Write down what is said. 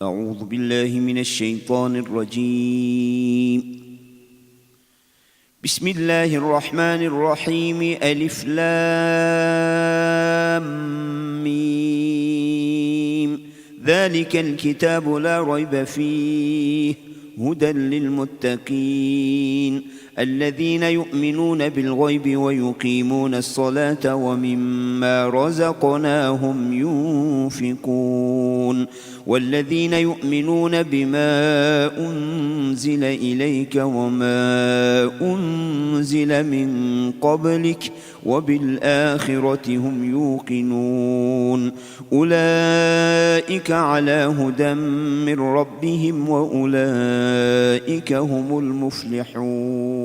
أعوذ بالله من الشيطان الرجيم. بسم الله الرحمن الرحيم. ألف لام ميم. ذلك الكتاب لا ريب فيه هدى للمتقين الذين يؤمنون بالغيب ويقيمون الصلاة ومما رزقناهم ينفقون والذين يؤمنون بما أنزل إليك وما أنزل من قبلك وبالآخرة هم يوقنون أولئك على هدى من ربهم وأولئك هم المفلحون.